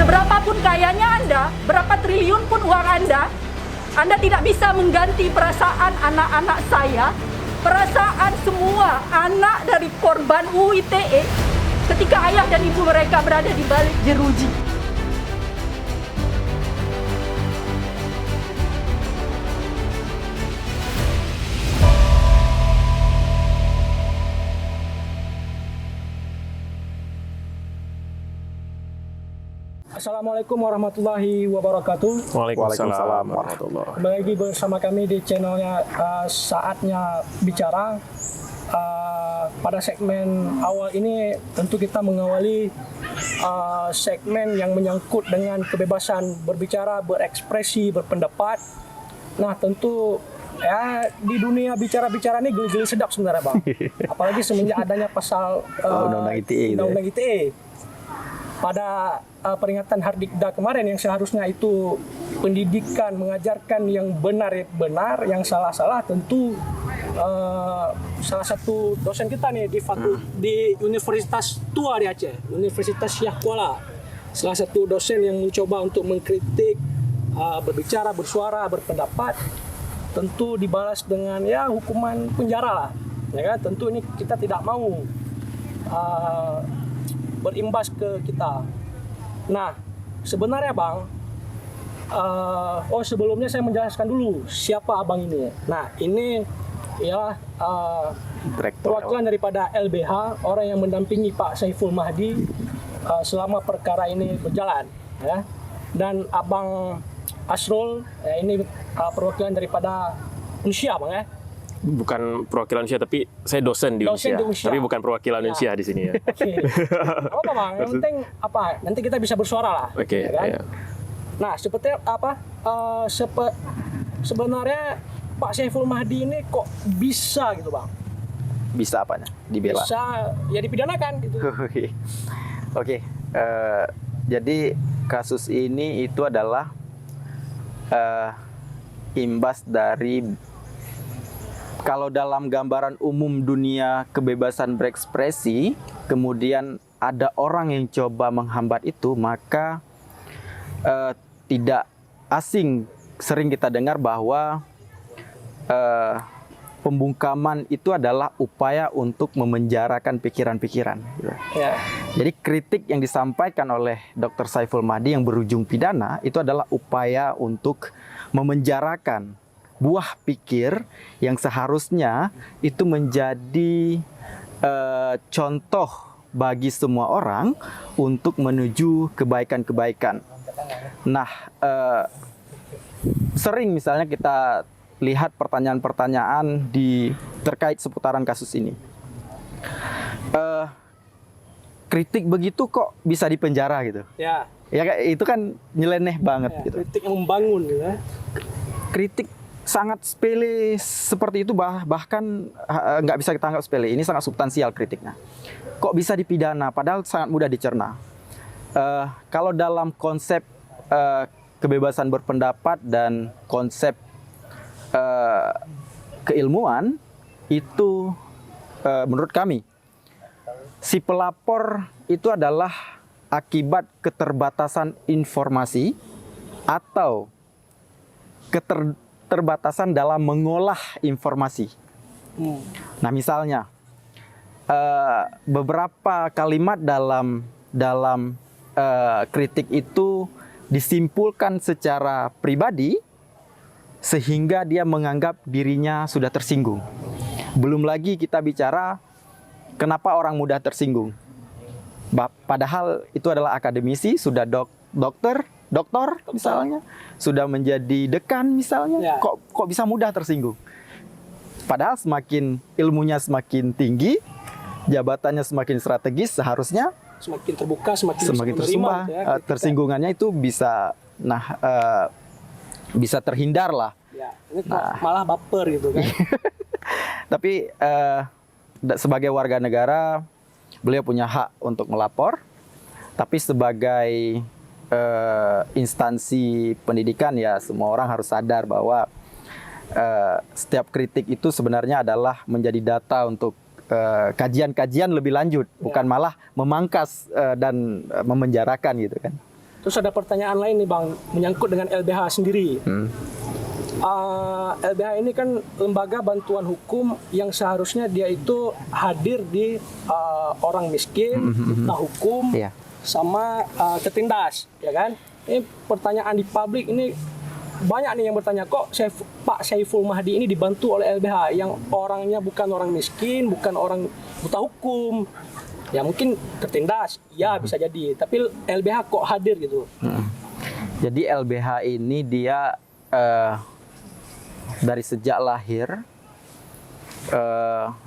Seberapapun kayanya Anda, berapa triliun pun uang Anda tidak bisa mengganti perasaan anak-anak saya, perasaan semua anak dari korban UU ITE ketika ayah dan ibu mereka berada di balik jeruji. Assalamualaikum warahmatullahi wabarakatuh. Waalaikumsalam warahmatullahi. Kembali lagi bersama kami di channelnya Saatnya Bicara. Pada segmen awal ini tentu kita mengawali segmen yang menyangkut dengan kebebasan berbicara, berekspresi, berpendapat. Nah tentu ya di dunia bicara-bicara ini geli-geli sedap sebenarnya Bang. Apalagi semenjak adanya pasal Undang-Undang ITE. Undang-Undang ITE. Pada peringatan Hardikda kemarin yang seharusnya itu pendidikan mengajarkan yang benar, yang salah tentu salah satu dosen kita nih di Universitas Tua di Aceh, Universitas Syah Kuala, salah satu dosen yang mencoba untuk mengkritik, berbicara, bersuara, berpendapat, tentu dibalas dengan ya hukuman penjara lah, ya kan? Tentu ini kita tidak mau berimbas ke kita. Nah, sebenarnya Bang, sebelumnya saya menjelaskan dulu siapa Abang ini. Nah, ini ya perwakilan daripada LBH, orang yang mendampingi Pak Saiful Mahdi selama perkara ini berjalan. Ya. Dan Abang Asrul, ini perwakilan daripada Unsia Bang ya. Bukan perwakilan Unsia, tapi saya dosen di Unsia. Tapi bukan perwakilan Unsia di sini ya. Oke. Apa Bang? Yang penting apa? Nanti kita bisa bersuara lah. Oke. Ya kan? Iya. Nah, seperti apa? Sebenarnya Pak Saiful Mahdi ini kok bisa gitu Bang? Bisa apanya? Dibela? Bisa ya dipidanakan gitu. Oke. Jadi kasus ini itu adalah imbas dari, kalau dalam gambaran umum dunia kebebasan berekspresi, kemudian ada orang yang coba menghambat itu, maka tidak asing sering kita dengar bahwa pembungkaman itu adalah upaya untuk memenjarakan pikiran-pikiran. Ya. Jadi kritik yang disampaikan oleh Dr. Saiful Mahdi yang berujung pidana itu adalah upaya untuk memenjarakan buah pikir yang seharusnya itu menjadi contoh bagi semua orang untuk menuju kebaikan-kebaikan. Nah, sering misalnya kita lihat pertanyaan-pertanyaan terkait seputaran kasus ini. Kritik begitu kok bisa dipenjara gitu? Ya. Ya itu kan nyeleneh banget Ya, gitu. kritik yang membangun gitu ya. Kritik sangat sepele seperti itu bahkan nggak bisa kita anggap sepele. Ini sangat substansial kritiknya. Kok bisa dipidana? Padahal sangat mudah dicerna. Kalau dalam konsep kebebasan berpendapat dan konsep keilmuan itu, menurut kami, si pelapor itu adalah akibat keterbatasan informasi atau keterbatasan dalam mengolah informasi. Nah, misalnya beberapa kalimat dalam kritik itu disimpulkan secara pribadi sehingga dia menganggap dirinya sudah tersinggung. Belum lagi kita bicara kenapa orang mudah tersinggung. Padahal itu adalah akademisi, sudah doktor misalnya, sudah menjadi dekan misalnya, ya. kok bisa mudah tersinggung. Padahal semakin ilmunya semakin tinggi, jabatannya semakin strategis, seharusnya Semakin terbuka, semakin semakin tersumpah, ya, tersinggungannya itu bisa bisa terhindar lah. Ya, ini malah baper gitu kan. Tapi sebagai warga negara, beliau punya hak untuk melapor. Tapi sebagai instansi pendidikan ya semua orang harus sadar bahwa setiap kritik itu sebenarnya adalah menjadi data untuk kajian-kajian lebih lanjut, bukan malah memangkas dan memenjarakan gitu kan. Terus ada pertanyaan lain nih Bang, menyangkut dengan LBH sendiri. LBH ini kan lembaga bantuan hukum yang seharusnya dia itu hadir di orang miskin, buta hukum, sama tertindas, ya kan? Ini pertanyaan di publik ini banyak nih yang bertanya, kok Pak Saiful Mahdi ini dibantu oleh LBH yang orangnya bukan orang miskin, bukan orang buta hukum. Ya mungkin tertindas, ya bisa jadi. Tapi LBH kok hadir gitu. Jadi LBH ini dia dari sejak lahir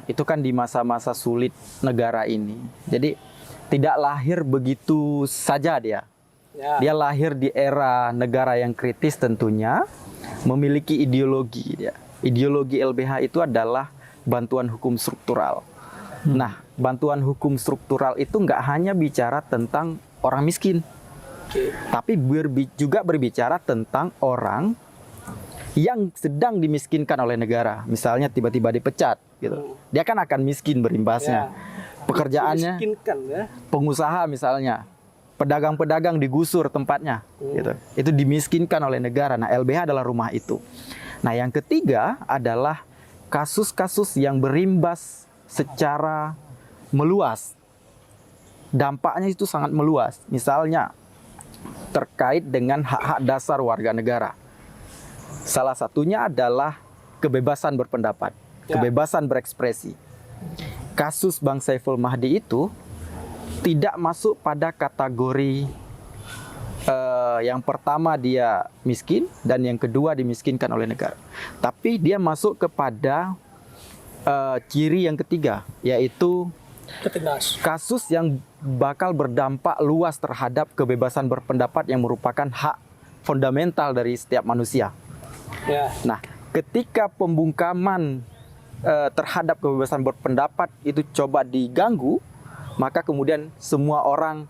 itu kan di masa-masa sulit negara ini. Jadi tidak lahir begitu saja dia. Dia lahir di era negara yang kritis tentunya, memiliki ideologi dia. Ideologi LBH itu adalah bantuan hukum struktural. Nah, bantuan hukum struktural itu nggak hanya bicara tentang orang miskin, tapi juga berbicara tentang orang yang sedang dimiskinkan oleh negara. Misalnya tiba-tiba dipecat, gitu. Dia kan akan miskin berimbasnya. Pekerjaannya, pengusaha misalnya, pedagang-pedagang digusur tempatnya, gitu. Itu dimiskinkan oleh negara. Nah, LBH adalah rumah itu. Nah, yang ketiga adalah kasus-kasus yang berimbas secara meluas. Dampaknya itu sangat meluas. Misalnya terkait dengan hak-hak dasar warga negara. Salah satunya adalah kebebasan berpendapat, kebebasan berekspresi. Kasus Bang Saiful Mahdi itu tidak masuk pada kategori yang pertama dia miskin dan yang kedua dimiskinkan oleh negara. Tapi dia masuk kepada ciri yang ketiga, yaitu kasus yang bakal berdampak luas terhadap kebebasan berpendapat yang merupakan hak fundamental dari setiap manusia. Nah, ketika pembungkaman terhadap kebebasan berpendapat itu coba diganggu, maka kemudian semua orang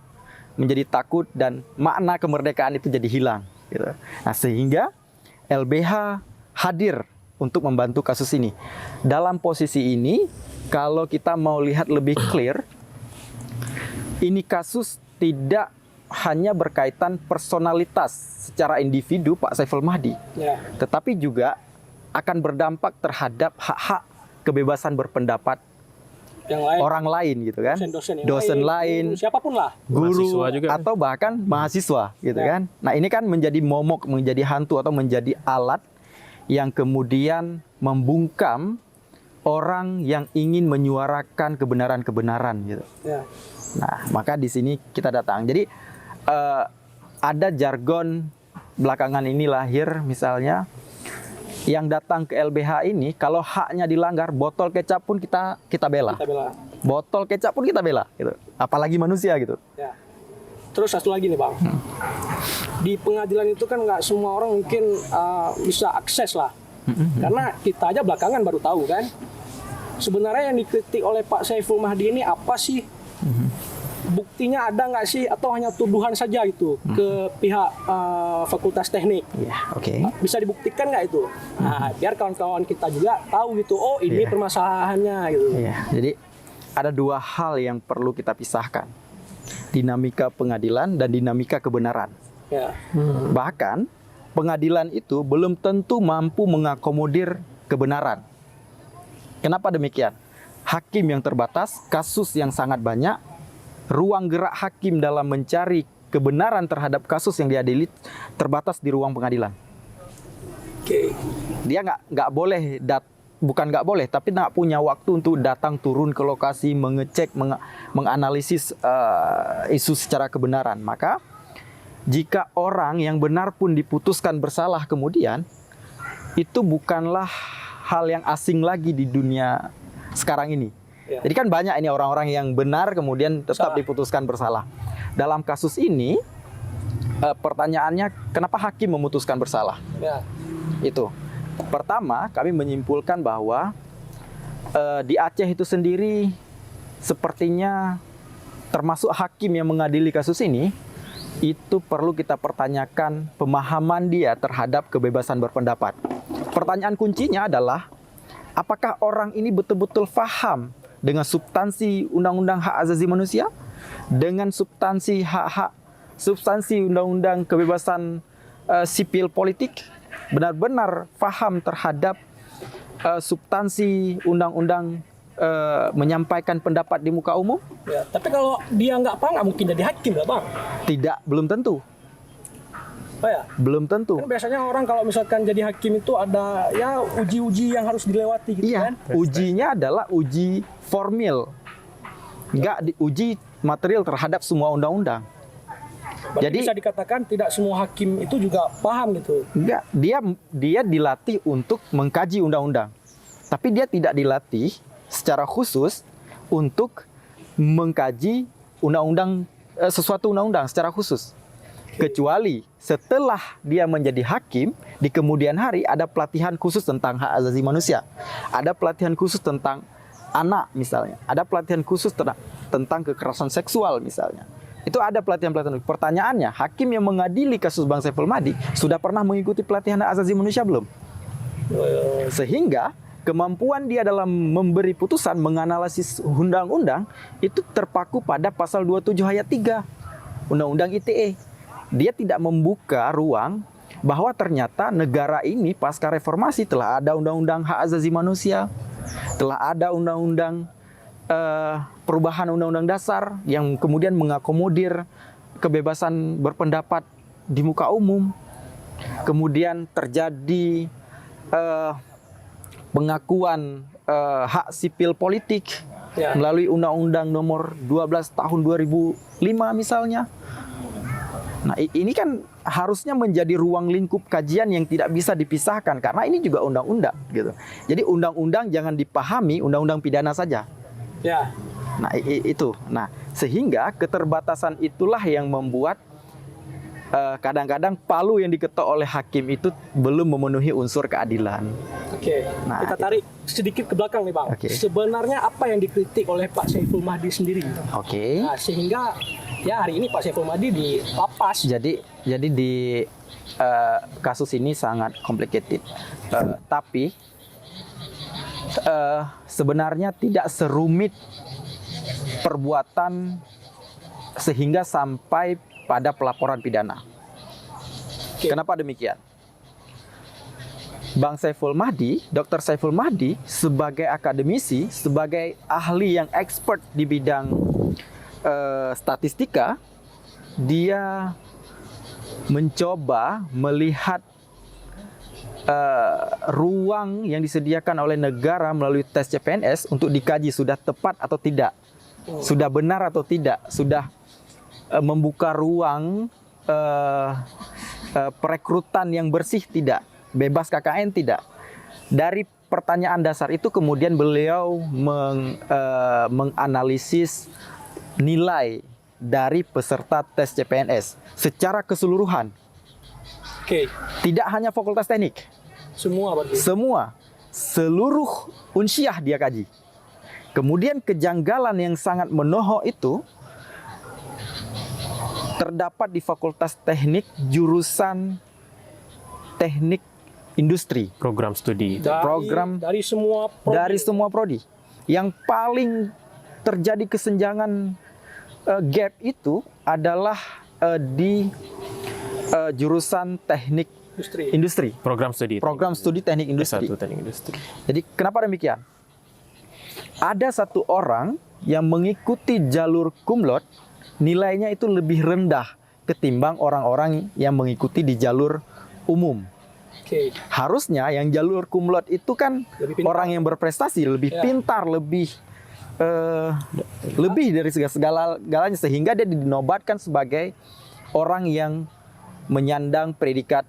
menjadi takut dan makna kemerdekaan itu jadi hilang. Gitu. Nah, sehingga LBH hadir untuk membantu kasus ini. Dalam posisi ini, kalau kita mau lihat lebih clear, ini kasus tidak hanya berkaitan personalitas secara individu Pak Saiful Mahdi, tetapi juga akan berdampak terhadap hak-hak kebebasan berpendapat yang lain, orang lain gitu kan, dosen lain, siapapun lah, guru juga, atau bahkan mahasiswa gitu kan. Nah, ini kan menjadi momok, menjadi hantu atau menjadi alat yang kemudian membungkam orang yang ingin menyuarakan kebenaran-kebenaran gitu. Nah, maka di sini kita datang. Jadi ada jargon belakangan ini lahir, misalnya yang datang ke LBH ini kalau haknya dilanggar, botol kecap pun kita bela. Botol kecap pun kita bela gitu. Apalagi manusia gitu. Terus satu lagi nih Bang, di pengadilan itu kan nggak semua orang mungkin bisa akses lah, karena kita aja belakangan baru tahu kan. Sebenarnya yang dikritik oleh Pak Saiful Mahdi ini apa sih? Buktinya ada nggak sih, atau hanya tuduhan saja itu ke pihak Fakultas Teknik? Bisa dibuktikan nggak itu? Nah, biar kawan-kawan kita juga tahu gitu. Oh, ini permasalahannya gitu. Jadi ada dua hal yang perlu kita pisahkan: dinamika pengadilan dan dinamika kebenaran. Bahkan pengadilan itu belum tentu mampu mengakomodir kebenaran. Kenapa demikian? Hakim yang terbatas, kasus yang sangat banyak, ruang gerak hakim dalam mencari kebenaran terhadap kasus yang diadili terbatas di ruang pengadilan. Dia nggak boleh bukan nggak boleh, tapi nggak punya waktu untuk datang turun ke lokasi, mengecek, menganalisis isu secara kebenaran. Maka jika orang yang benar pun diputuskan bersalah kemudian, itu bukanlah hal yang asing lagi di dunia sekarang ini. Jadi kan banyak ini orang-orang yang benar kemudian tetap diputuskan bersalah. Dalam kasus ini pertanyaannya, kenapa hakim memutuskan bersalah? Itu. Pertama, kami menyimpulkan bahwa di Aceh itu sendiri sepertinya termasuk hakim yang mengadili kasus ini, itu perlu kita pertanyakan pemahaman dia terhadap kebebasan berpendapat. Pertanyaan kuncinya adalah, apakah orang ini betul-betul paham dengan substansi Undang-Undang Hak Asasi Manusia, dengan substansi hak-hak substansi undang-undang kebebasan sipil politik, benar-benar paham terhadap substansi undang-undang menyampaikan pendapat di muka umum? Ya, tapi kalau dia nggak paham, nggak mungkin jadi hakim lah bang. Tidak, belum tentu. Oh ya, Belum tentu. kan biasanya orang kalau misalkan jadi hakim itu ada ya uji-uji yang harus dilewati gitu Iya, kan. ujinya adalah uji formil. Nggak diuji material terhadap semua undang-undang. Berarti Jadi bisa dikatakan tidak semua hakim itu juga paham gitu. enggak, dia dilatih untuk mengkaji undang-undang. Tapi dia tidak dilatih secara khusus untuk mengkaji undang-undang sesuatu undang-undang secara khusus. Kecuali setelah dia menjadi hakim, di kemudian hari ada pelatihan khusus tentang hak asasi manusia. Ada pelatihan khusus tentang anak misalnya. Ada pelatihan khusus tentang kekerasan seksual misalnya. Itu ada pelatihan-pelatihan. Pertanyaannya, hakim yang mengadili kasus Bang Saiful Mahdi sudah pernah mengikuti pelatihan hak asasi manusia belum? Sehingga kemampuan dia dalam memberi putusan, menganalisis undang-undang itu terpaku pada pasal 27 ayat 3 Undang-Undang ITE. Dia tidak membuka ruang bahwa ternyata negara ini pasca reformasi telah ada undang-undang hak asasi manusia, telah ada undang-undang perubahan undang-undang dasar yang kemudian mengakomodir kebebasan berpendapat di muka umum. Kemudian terjadi pengakuan hak sipil politik melalui Undang-Undang Nomor 12 Tahun 2005 misalnya. Nah, ini kan harusnya menjadi ruang lingkup kajian yang tidak bisa dipisahkan karena ini juga undang-undang gitu. Jadi undang-undang jangan dipahami undang-undang pidana saja. Ya. Nah, itu. Nah, sehingga keterbatasan itulah yang membuat kadang-kadang palu yang diketok oleh hakim itu belum memenuhi unsur keadilan. Oke. Nah, Kita tarik sedikit ke belakang nih bang. Oke. Sebenarnya apa yang dikritik oleh Pak Saiful Mahdi sendiri? Oke. Nah, sehingga ya hari ini Pak Saiful Mahdi dilapas. Jadi di kasus ini sangat complicated. Tapi sebenarnya tidak serumit perbuatan sehingga sampai pada pelaporan pidana. Oke. Kenapa demikian? Bang Saiful Mahdi, Dr. Saiful Mahdi sebagai akademisi, sebagai ahli yang expert di bidang statistika, dia mencoba melihat ruang yang disediakan oleh negara melalui tes CPNS untuk dikaji sudah tepat atau tidak, sudah benar atau tidak, sudah membuka ruang perekrutan yang bersih tidak, bebas KKN tidak. Dari pertanyaan dasar itu kemudian beliau menganalisis nilai dari peserta tes CPNS secara keseluruhan. Oke. Tidak hanya fakultas teknik. Semua berarti. Semua. Seluruh unsiah dia kaji. Kemudian kejanggalan yang sangat menohok itu terdapat di fakultas teknik jurusan teknik industri. Program studi. Dari semua prodi. Dari semua prodi. Yang paling terjadi kesenjangan gap itu adalah di jurusan teknik industri. Program studi. Program studi teknik industri. S1 teknik industri. Jadi kenapa demikian? Ada satu orang yang mengikuti jalur cum laude, nilainya itu lebih rendah ketimbang orang-orang yang mengikuti di jalur umum. Oke. Harusnya yang jalur cum laude itu kan Lebih pintar. orang yang berprestasi, lebih pintar, lebih dari segala-galanya, sehingga dia dinobatkan sebagai orang yang menyandang predikat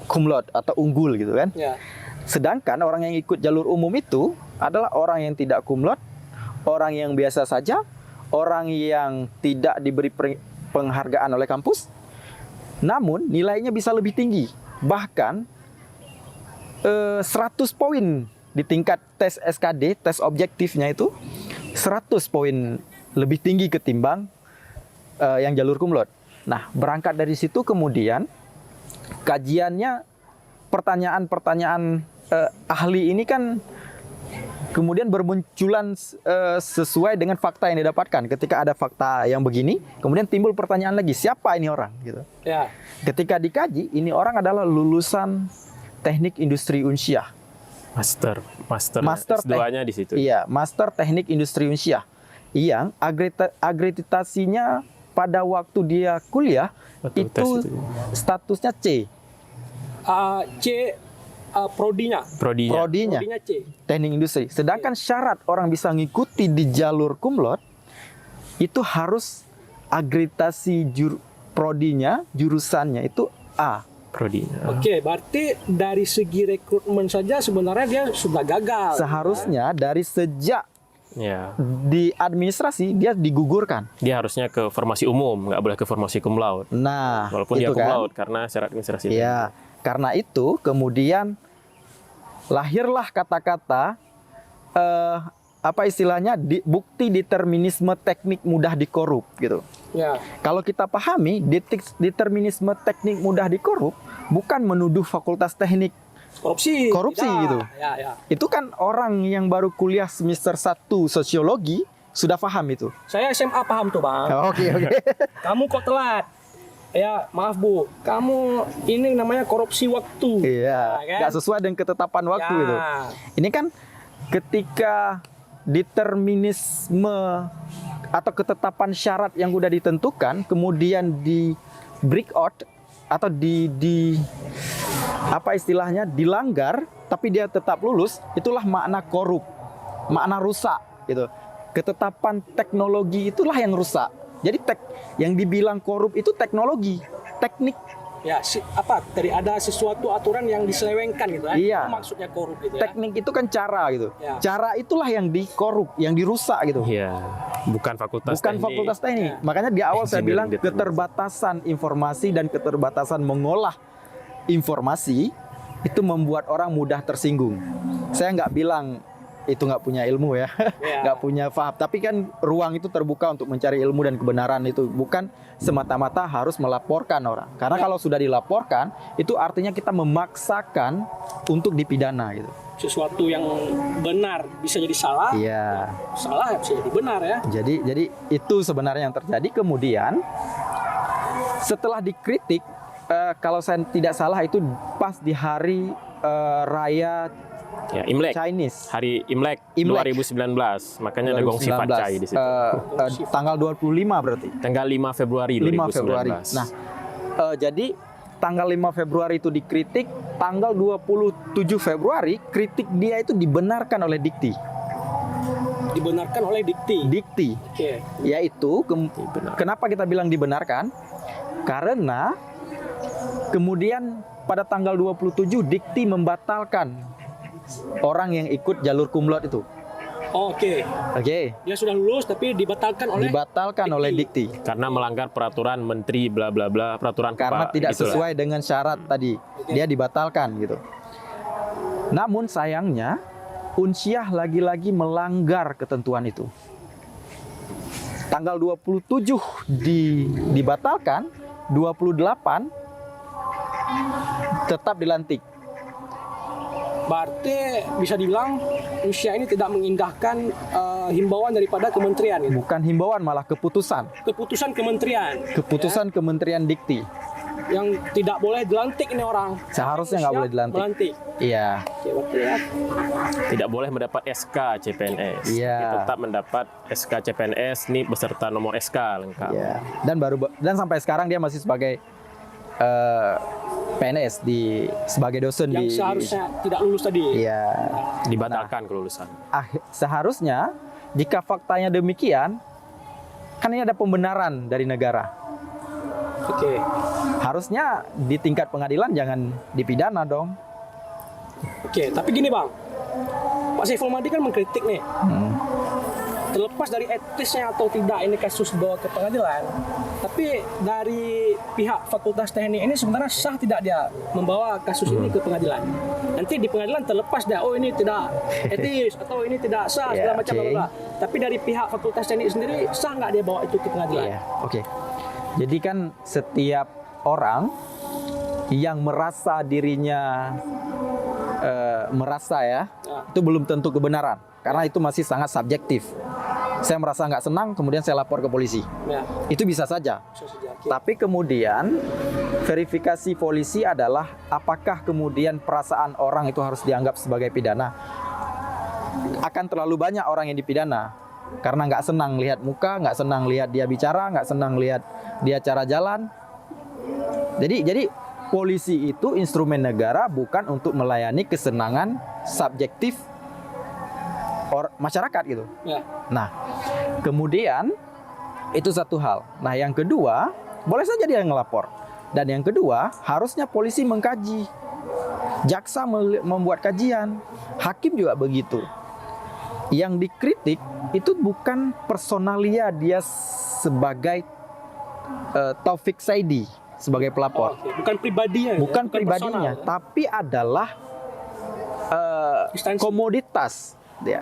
cum laude atau unggul gitu kan. Ya. Sedangkan orang yang ikut jalur umum itu adalah orang yang tidak cum laude, orang yang biasa saja, orang yang tidak diberi penghargaan oleh kampus, namun nilainya bisa lebih tinggi. Bahkan 100 poin di tingkat tes SKD, tes objektifnya itu 100 poin lebih tinggi ketimbang yang jalur cum laude. Nah, berangkat dari situ kemudian kajiannya pertanyaan-pertanyaan ahli ini kan kemudian bermunculan sesuai dengan fakta yang didapatkan. Ketika ada fakta yang begini, kemudian timbul pertanyaan lagi, siapa ini orang gitu. Ya. Ketika dikaji, ini orang adalah lulusan Teknik Industri Unsyah. Master S2-nya di situ. Iya, Master Teknik Industri Unsyah. Yang akreditasinya pada waktu dia kuliah Waktu itu tes itu. statusnya C. Prodinya. Prodinya C. Teknik Industri. Sedangkan syarat orang bisa ngikuti di jalur cum laude itu harus akreditasi prodinya, jurusannya itu A. Prodinya. Oke, berarti dari segi rekrutmen saja sebenarnya dia sudah gagal. Seharusnya dari sejak Ya. di administrasi dia digugurkan. Dia harusnya ke formasi umum, nggak boleh ke formasi cum laude. Nah, Walaupun dia itu cum kan. laude karena syarat administrasi. Iya, karena itu kemudian lahirlah kata-kata apa istilahnya bukti determinisme teknik mudah dikorup gitu. Ya. Kalau kita pahami determinisme teknik mudah dikorup bukan menuduh fakultas teknik Korupsi Korupsi tidak. gitu. Ya. itu kan orang yang baru kuliah semester 1 sosiologi sudah paham itu. Saya SMA paham tuh Bang. Oke. Kamu kok telat? Ya maaf Bu, kamu ini namanya korupsi waktu. Iya, Ya, kan? nggak sesuai dengan ketetapan waktu Ya. itu. Ini kan ketika determinisme atau ketetapan syarat yang udah ditentukan kemudian di break out atau di apa istilahnya dilanggar tapi dia tetap lulus, itulah makna korup, makna rusak gitu. Ketetapan teknologi itulah yang rusak. Jadi yang dibilang korup itu teknologi, teknik. Ya, tadi ada sesuatu aturan yang diselewengkan gitu kan? Iya. Itu maksudnya korup gitu ya. Teknik itu kan cara gitu. Ya. Cara itulah yang dikorup, yang dirusak gitu. Iya. Bukan fakultas Bukan teknik. fakultas teknik. Ya. Makanya di awal saya bilang Engineering keterbatasan informasi dan keterbatasan mengolah informasi itu membuat orang mudah tersinggung. Saya nggak bilang itu nggak punya ilmu ya, Ya. nggak punya paham. Tapi kan ruang itu terbuka untuk mencari ilmu dan kebenaran itu. Bukan semata-mata harus melaporkan orang. Karena kalau sudah dilaporkan, itu artinya kita memaksakan untuk dipidana gitu. Sesuatu yang benar bisa jadi salah. Iya. Salah bisa jadi benar ya. Jadi itu sebenarnya yang terjadi. Kemudian setelah dikritik, kalau saya tidak salah itu pas di hari raya Ya, Imlek. Chinese. Hari Imlek, Imlek. 2019. Makanya ada gongsi 2019. facai di situ. Tanggal 25 berarti. Tanggal 5 Februari 5 2019. Februari. Nah, jadi tanggal 5 Februari itu dikritik, tanggal 27 Februari kritik dia itu dibenarkan oleh Dikti. Dibenarkan oleh dikti. Oke. Yaitu Dibenarkan. kenapa kita bilang dibenarkan? Karena kemudian pada tanggal 27 Dikti membatalkan orang yang ikut jalur cum laude itu. Oke. Oke. Dia sudah lulus tapi dibatalkan oleh Dikti Karena melanggar peraturan menteri bla bla bla, peraturan karena tidak gitulah. sesuai dengan syarat tadi. Dia dibatalkan gitu. Namun sayangnya Unsyah lagi-lagi melanggar ketentuan itu. Tanggal 27 dibatalkan, 28 tetap dilantik. Berarti bisa dibilang Unsyah ini tidak mengindahkan himbauan daripada kementerian gitu. Bukan himbauan, malah keputusan. Keputusan kementerian Keputusan Kementerian Dikti. yang tidak boleh dilantik ini orang. Seharusnya nggak boleh dilantik. Melantik. Iya. Oke, berarti ya. Tidak boleh mendapat SK CPNS. Iya. Dia tetap mendapat SK CPNS ini beserta nomor SK lengkap. Iya. Dan sampai sekarang dia masih sebagai PNS sebagai dosen Yang seharusnya tidak lulus tadi. Iya. Dibatalkan kelulusan. Seharusnya jika faktanya demikian, kan ini ada pembenaran dari negara. Oke. Harusnya di tingkat pengadilan jangan dipidana dong. Oke, tapi gini Bang. Pak Saiful Madi kan mengkritik nih. Terlepas dari etisnya atau tidak ini kasus dibawa ke pengadilan, tapi dari pihak Fakultas Teknik ini sebenarnya sah tidak dia membawa kasus ini ke pengadilan. Nanti di pengadilan terlepas dia, oh ini tidak etis atau ini tidak sah Ya, segala macam oke. bla bla. Tapi dari pihak Fakultas Teknik sendiri sah nggak dia bawa itu ke pengadilan? Iya, oke. Jadi kan setiap orang yang merasa dirinya merasa ya, Ya. itu belum tentu kebenaran. karena itu masih sangat subjektif. Saya merasa nggak senang, kemudian saya lapor ke polisi. Ya. Itu bisa saja. Bisa saja. Oke. Tapi kemudian verifikasi polisi adalah apakah kemudian perasaan orang itu harus dianggap sebagai pidana. Akan terlalu banyak orang yang dipidana karena nggak senang lihat muka, nggak senang lihat dia bicara, nggak senang lihat dia cara jalan. Jadi polisi itu instrumen negara bukan untuk melayani kesenangan subjektif masyarakat gitu. Ya. Nah, kemudian itu satu hal. Nah, yang kedua, boleh saja dia ngelapor. Dan yang kedua, harusnya polisi mengkaji. Jaksa membuat kajian. Hakim juga begitu. Yang dikritik itu bukan personalia dia sebagai Taufik Saidi sebagai pelapor. Oke. Bukan pribadinya. Bukan ya? pribadinya, personal. tapi adalah Instansi. komoditas dia,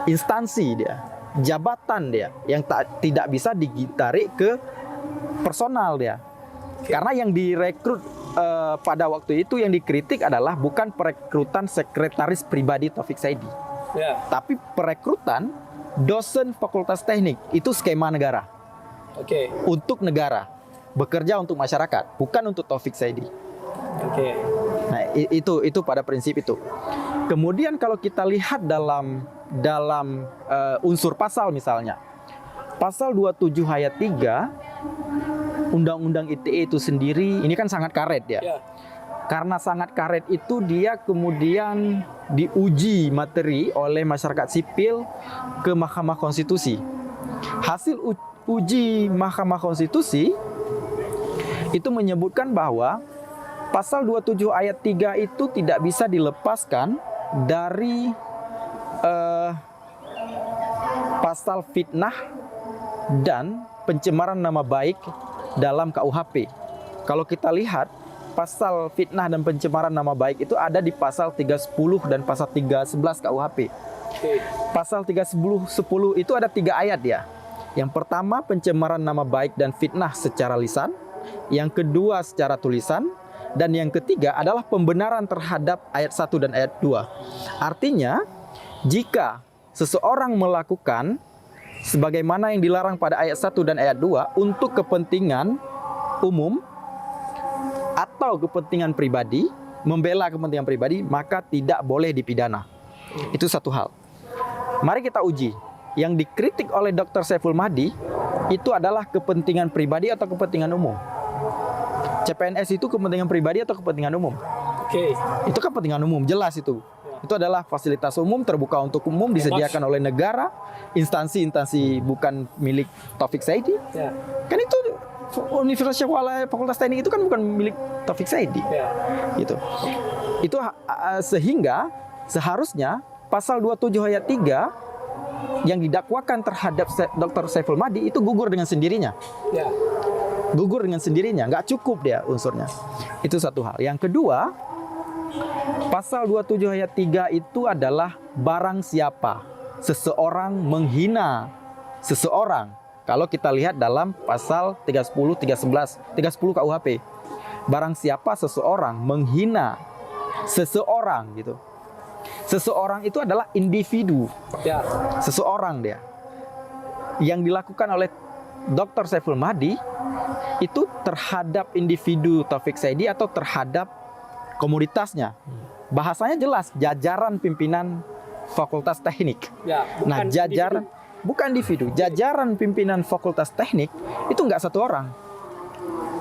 instansi dia, jabatan dia yang tidak bisa ditarik ke personal dia. Karena yang direkrut pada waktu itu yang dikritik adalah bukan perekrutan sekretaris pribadi Taufik Saidi, Ya. tapi perekrutan dosen Fakultas Teknik. Itu skema negara, Oke. untuk negara, bekerja untuk masyarakat, bukan untuk Taufik Saidi. Oke. Nah, itu pada prinsip itu. Kemudian kalau kita lihat dalam unsur pasal misalnya, pasal 27 ayat 3 Undang-Undang ITE itu sendiri ini kan sangat karet ya. Ya. Karena sangat karet itu dia kemudian diuji materi oleh masyarakat sipil ke Mahkamah Konstitusi. Hasil uji Mahkamah Konstitusi itu menyebutkan bahwa pasal 27 ayat 3 itu tidak bisa dilepaskan dari pasal fitnah dan pencemaran nama baik dalam KUHP. Kalau kita lihat pasal fitnah dan pencemaran nama baik itu ada di pasal 310 dan pasal 311 KUHP. Oke. Pasal 310 itu ada 3 ayat ya. Yang pertama pencemaran nama baik dan fitnah secara lisan, yang kedua secara tulisan, dan yang ketiga adalah pembenaran terhadap ayat 1 dan ayat 2. Artinya, jika seseorang melakukan sebagaimana yang dilarang pada ayat 1 dan ayat 2 untuk kepentingan umum atau kepentingan pribadi, membela kepentingan pribadi, maka tidak boleh dipidana. Itu satu hal. Mari kita uji. Yang dikritik oleh Dr. Saiful Mahdi itu adalah kepentingan pribadi atau kepentingan umum. CPNS itu kepentingan pribadi atau kepentingan umum? Oke. Itu kepentingan umum, jelas itu. Itu adalah fasilitas umum, terbuka untuk umum, disediakan oleh negara, instansi-instansi bukan milik Taufik Saidi. Ya. Kan itu Universitas Syawala Fakultas Teknik itu kan bukan milik Taufik Saidi. Ya. Gitu. Itu sehingga seharusnya pasal 27 ayat 3 yang didakwakan terhadap Dr. Saiful Mahdi itu gugur dengan sendirinya. Ya. Gugur dengan sendirinya, nggak cukup dia unsurnya. Itu satu hal. Yang kedua, pasal 27 ayat 3 itu adalah barang siapa seseorang menghina seseorang. Kalau kita lihat dalam pasal 310, 311, 310 KUHP. Barang siapa seseorang menghina seseorang gitu. Seseorang itu adalah individu. Ya. Seseorang dia. Yang dilakukan oleh Dr. Saiful Mahdi itu terhadap individu Taufik Saidi atau terhadap komoditasnya. Bahasanya jelas, jajaran pimpinan Fakultas Teknik. Ya. Nah, bukan individu, jajaran pimpinan Fakultas Teknik itu nggak satu orang.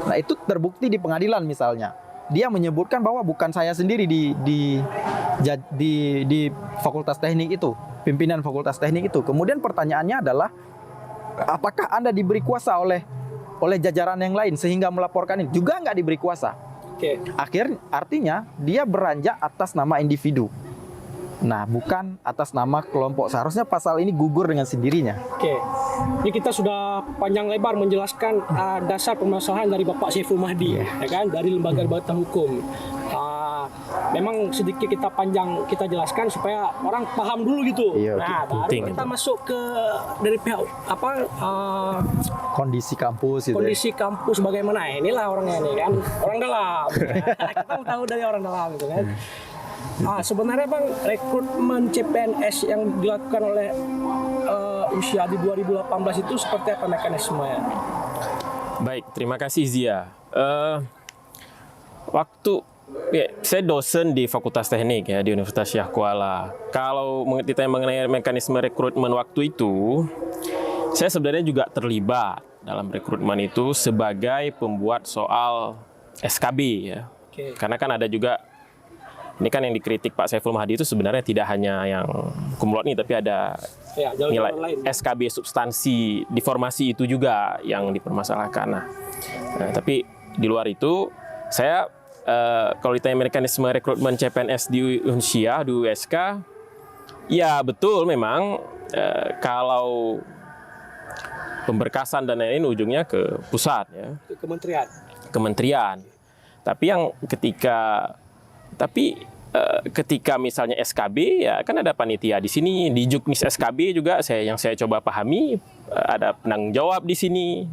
Nah, itu terbukti di pengadilan misalnya. Dia menyebutkan bahwa bukan saya sendiri di Fakultas Teknik itu, pimpinan Fakultas Teknik itu. Kemudian pertanyaannya adalah, apakah Anda diberi kuasa oleh jajaran yang lain sehingga melaporkan ini? Juga nggak diberi kuasa. Oke. Artinya dia beranjak atas nama individu. Nah, bukan atas nama kelompok. Seharusnya pasal ini gugur dengan sendirinya. Oke. Ini kita sudah panjang lebar menjelaskan dasar permasalahan dari Bapak Saiful Mahdi, ya kan, dari lembaga-lembaga hukum. Memang sedikit kita jelaskan supaya orang paham dulu gitu. Iya, nah, baru penting kita itu. masuk ke dari pihak Kondisi kampus itu. kondisi kampus bagaimana. Inilah orangnya nih kan, orang dalam. Kita tahu dari orang dalam gitu kan. Sebenarnya Bang, rekrutmen CPNS yang dilakukan oleh usia di 2018 itu seperti apa mekanismenya? Baik, terima kasih Zia. Saya dosen di Fakultas Teknik ya di Universitas Syah Kuala. Kalau ditanya mengenai mekanisme rekrutmen waktu itu, saya sebenarnya juga terlibat dalam rekrutmen itu sebagai pembuat soal SKB ya. Karena kan ada juga, ini kan yang dikritik Pak Saiful Mahdi itu sebenarnya tidak hanya yang kumlot nih, tapi ada nilai SKB substansi di formasi itu juga yang dipermasalahkan. Nah, tapi di luar itu, saya kalau ditanya mekanisme rekrutmen CPNS di Unsia, di USK, ya betul memang kalau pemberkasan dan lain-lain ujungnya ke pusat ya. Kementerian. Tapi ketika misalnya SKB ya kan ada panitia di sini, di Juknis SKB juga yang saya coba pahami ada penanggung jawab di sini.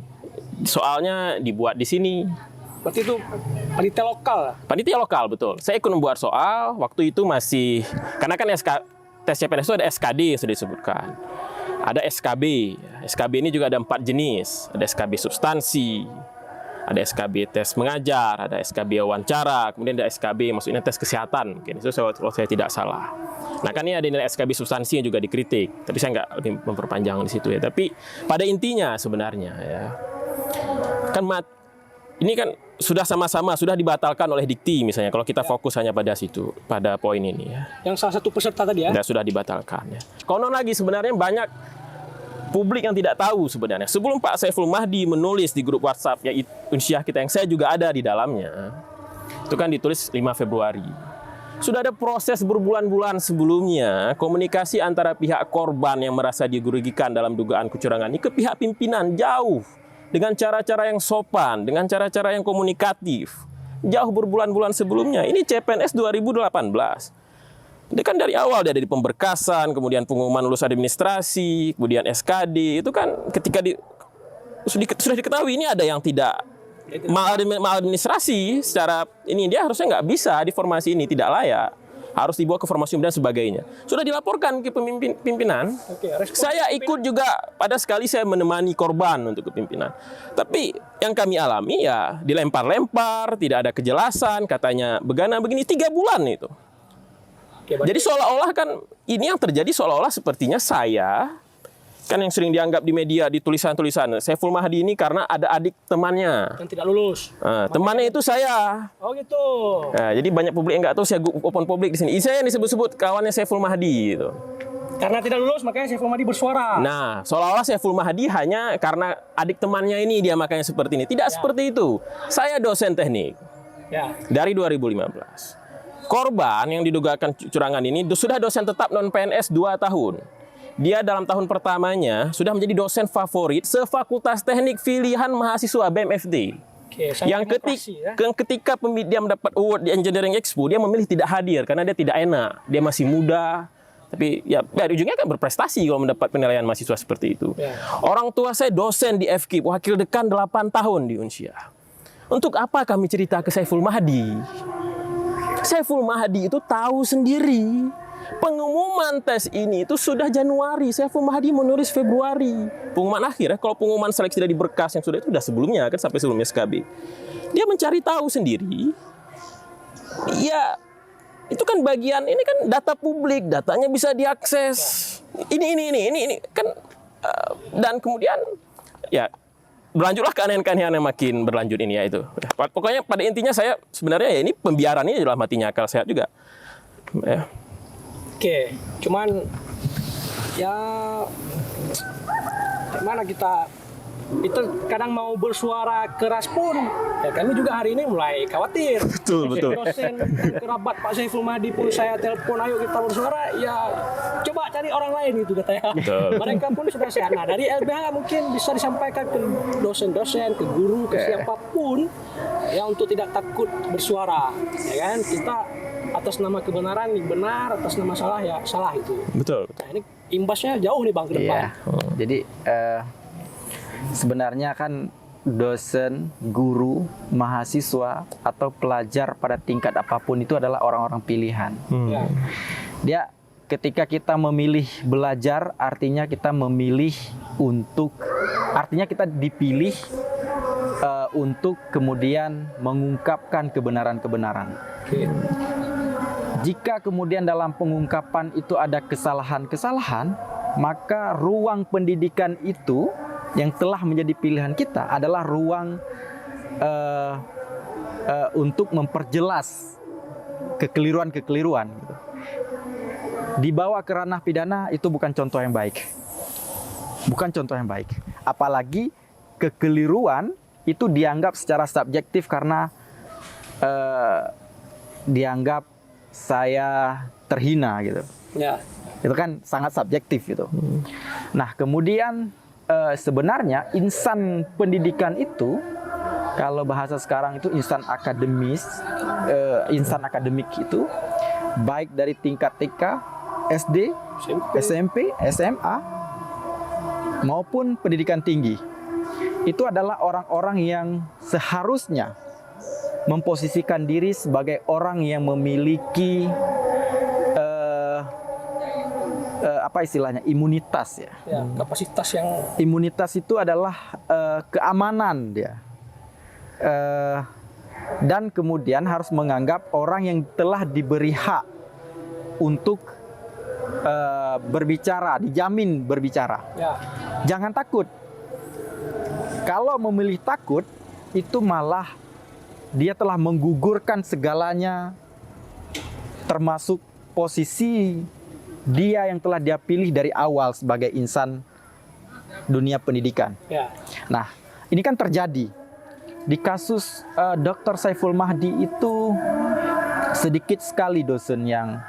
Soalnya dibuat di sini. Berarti itu panitia lokal? Panitia lokal, betul. Saya ikut membuat soal, waktu itu masih, karena kan tes CPNS itu ada SKD yang sudah disebutkan. Ada SKB. SKB ini juga ada 4 jenis. Ada SKB substansi, ada SKB tes mengajar, ada SKB wawancara, kemudian ada SKB maksudnya tes kesehatan. Mungkin itu kalau saya tidak salah. Nah kan ini ada nilai SKB substansi yang juga dikritik. Tapi saya nggak lebih memperpanjang di situ ya. Tapi pada intinya sebenarnya ya, kan ini kan sudah sama-sama sudah dibatalkan oleh Dikti misalnya kalau kita fokus hanya pada situ, pada poin ini ya. Yang salah satu peserta tadi ya? Sudah dibatalkan ya. Konon lagi sebenarnya banyak publik yang tidak tahu sebenarnya. Sebelum Pak Saiful Mahdi menulis di grup WhatsApp ya Unsyah kita yang saya juga ada di dalamnya, itu kan ditulis 5 Februari. Sudah ada proses berbulan-bulan sebelumnya komunikasi antara pihak korban yang merasa dirugikan dalam dugaan kecurangan ini ke pihak pimpinan jauh. Dengan cara-cara yang sopan, dengan cara-cara yang komunikatif. Jauh berbulan-bulan sebelumnya. Ini CPNS 2018. Ini kan dari awal dia dari pemberkasan, kemudian pengumuman lulus administrasi, kemudian SKD. Itu kan ketika sudah diketahui ini ada yang tidak maladministrasi secara ini, dia harusnya nggak bisa di formasi ini, tidak layak. Harus dibawa ke formasi dan sebagainya. Sudah dilaporkan ke pimpinan. Saya ikut juga, pada sekali saya menemani korban untuk ke pimpinan. Tapi yang kami alami ya dilempar-lempar, tidak ada kejelasan, katanya begana begini 3 bulan itu. Jadi seolah-olah kan ini yang terjadi seolah-olah sepertinya saya kan yang sering dianggap di media di tulisan-tulisan Saiful Mahdi ini karena ada adik temannya yang tidak lulus. Temannya itu saya. Oh gitu. Nah, jadi banyak publik yang nggak tahu saya open publik di sini. Saya yang disebut-sebut kawannya Saiful Mahdi gitu. Karena tidak lulus makanya Saiful Mahdi bersuara. Nah, seolah-olah Saiful Mahdi hanya karena adik temannya ini dia makanya seperti ini. Tidak seperti itu. Saya dosen teknik. Dari 2015. Korban yang didugakan curangan ini sudah dosen tetap non PNS 2 tahun. Dia dalam tahun pertamanya sudah menjadi dosen favorit sefakultas teknik pilihan mahasiswa BMFD. Yang ketika dia mendapat award di Engineering Expo, dia memilih tidak hadir karena dia tidak enak. Dia masih muda, tapi ya ujungnya kan berprestasi kalau mendapat penilaian mahasiswa seperti itu. Orang tua saya dosen di FKIP, wakil dekan 8 tahun di Unsyah. Untuk apa kami cerita ke Saiful Mahdi? Saiful Mahdi itu tahu sendiri. Pengumuman tes ini itu sudah Januari, Saiful Mahdi menulis Februari. Pengumuman akhir ya, kalau pengumuman seleksi dari berkas yang sudah itu sudah sebelumnya kan sampai sebelumnya SKB. Dia mencari tahu sendiri. Ya, itu kan bagian ini kan data publik, datanya bisa diakses. Ini kan dan kemudian ya berlanjutlah keanehan-keanehan yang makin berlanjut ini ya itu. Pokoknya pada intinya saya sebenarnya ya ini pembiaran ini adalah matinya akal sehat juga. Ya. Oke, cuman ya gimana kita itu kadang mau bersuara keras pun ya kami juga hari ini mulai khawatir. Betul. Dosen kerabat Pak Saiful Mahdi pun saya telepon, ayo kita bersuara, ya coba cari orang lain gitu katanya. Betul. Mereka pun sudah sehat. Nah dari LBH mungkin bisa disampaikan ke dosen-dosen, ke guru, ke siapapun ya untuk tidak takut bersuara, ya kan? Kita atas nama kebenaran benar, atas nama salah ya salah itu. Betul. Nah, ini imbasnya jauh nih Bang ke depan. Jadi sebenarnya kan dosen, guru, mahasiswa, atau pelajar pada tingkat apapun itu adalah orang-orang pilihan. Ya. Dia ketika kita memilih belajar, artinya kita memilih artinya kita dipilih untuk kemudian mengungkapkan kebenaran-kebenaran. Oke. Jika kemudian dalam pengungkapan itu ada kesalahan-kesalahan, maka ruang pendidikan itu yang telah menjadi pilihan kita adalah ruang untuk memperjelas kekeliruan-kekeliruan. Gitu. Dibawa ke ranah pidana itu bukan contoh yang baik. Bukan contoh yang baik. Apalagi kekeliruan itu dianggap secara subjektif karena dianggap saya terhina gitu. Ya. Itu kan sangat subjektif gitu. Nah, kemudian sebenarnya insan pendidikan itu, kalau bahasa sekarang itu insan akademis, insan akademik itu baik dari tingkat TK, SD, SMP, SMA maupun pendidikan tinggi. Itu adalah orang-orang yang seharusnya memposisikan diri sebagai orang yang memiliki apa istilahnya, imunitas ya. Ya, kapasitas yang Imunitas itu adalah keamanan dia. Dan kemudian harus menganggap orang yang telah diberi hak untuk berbicara, dijamin berbicara. ya. Jangan takut. Kalau memilih takut, itu malah dia telah menggugurkan segalanya, termasuk posisi dia yang telah dia pilih dari awal sebagai insan dunia pendidikan. Ya. Nah, ini kan terjadi. Di kasus Dr. Saiful Mahdi itu sedikit sekali dosen yang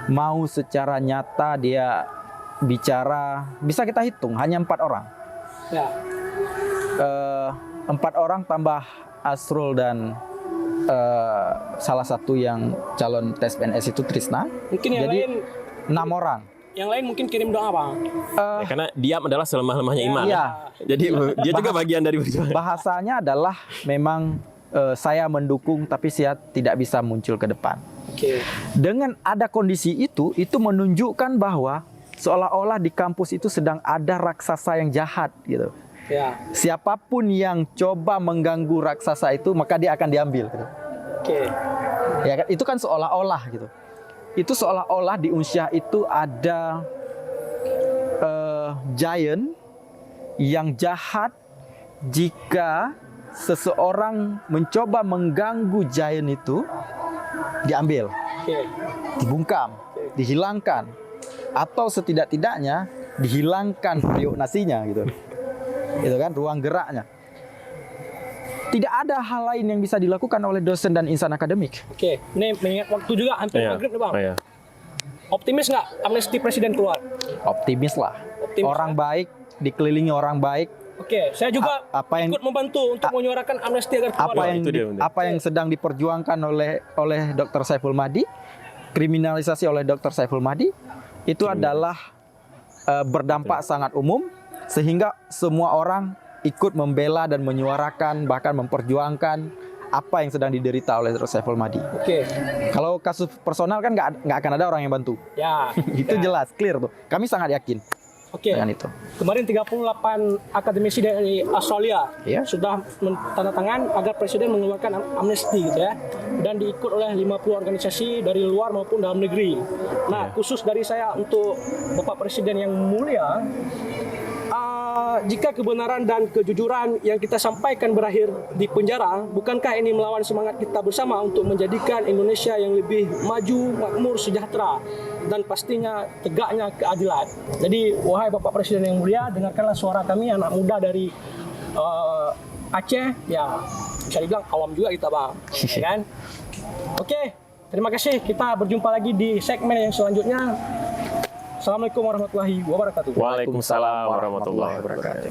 mau secara nyata dia bicara. Bisa kita hitung, hanya 4 orang. Ya. 4 orang tambah Asrul dan salah satu yang calon tes PNS itu Trisna. Mungkin yang Jadi lain 6 orang. Yang lain mungkin kirim doa, Bang. Ya, karena diam adalah selemah-lemahnya iman. Iya. Jadi dia juga bagian dari perjuangan. Bahasanya adalah memang saya mendukung tapi saya tidak bisa muncul ke depan. Oke. Dengan ada kondisi itu menunjukkan bahwa seolah-olah di kampus itu sedang ada raksasa yang jahat gitu. Ya. Siapapun yang coba mengganggu raksasa itu maka dia akan diambil gitu. Oke. Ya kan, itu kan seolah-olah gitu. Itu seolah-olah di Unsyah itu ada giant yang jahat. Jika seseorang mencoba mengganggu giant itu, diambil, Oke. dibungkam, dihilangkan, atau setidak-tidaknya dihilangkan periuk nasinya gitu. Itu kan ruang geraknya. Tidak ada hal lain yang bisa dilakukan oleh dosen dan insan akademik. Oke. Ini mengingat waktu juga hampir Iya. maghrib nih, Bang. Oh, iya. Optimis nggak amnesti presiden keluar? Optimis lah. Optimis, Orang baik, dikelilingi orang baik. Oke, saya juga Apa yang- ikut membantu untuk menyuarakan amnesti agar keluar. Apa yang sedang diperjuangkan oleh Dr. Saiful Mahdi, kriminalisasi oleh Dr. Saiful Mahdi, itu adalah berdampak sangat umum, sehingga semua orang ikut membela dan menyuarakan, bahkan memperjuangkan apa yang sedang diderita oleh Dr. Saiful Mahdi. Oke. Kalau kasus personal kan nggak akan ada orang yang bantu. Ya. Itu ya. jelas, clear tuh. Kami sangat yakin Oke. dengan itu. Kemarin 38 akademisi dari Australia Iya. sudah menandatangan agar presiden mengeluarkan amnesti gitu ya. Dan diikut oleh 50 organisasi dari luar maupun dalam negeri. Nah, khusus dari saya untuk Bapak Presiden yang mulia, jika kebenaran dan kejujuran yang kita sampaikan berakhir di penjara, bukankah ini melawan semangat kita bersama untuk menjadikan Indonesia yang lebih maju, makmur, sejahtera, dan pastinya tegaknya keadilan. Jadi, wahai Bapak Presiden yang mulia, dengarkanlah suara kami, anak muda dari Aceh, ya bisa dibilang awam juga kita, Bang. Ya kan? Oke, terima kasih. Kita berjumpa lagi di segmen yang selanjutnya. Assalamualaikum warahmatullahi wabarakatuh. Waalaikumsalam warahmatullahi wabarakatuh.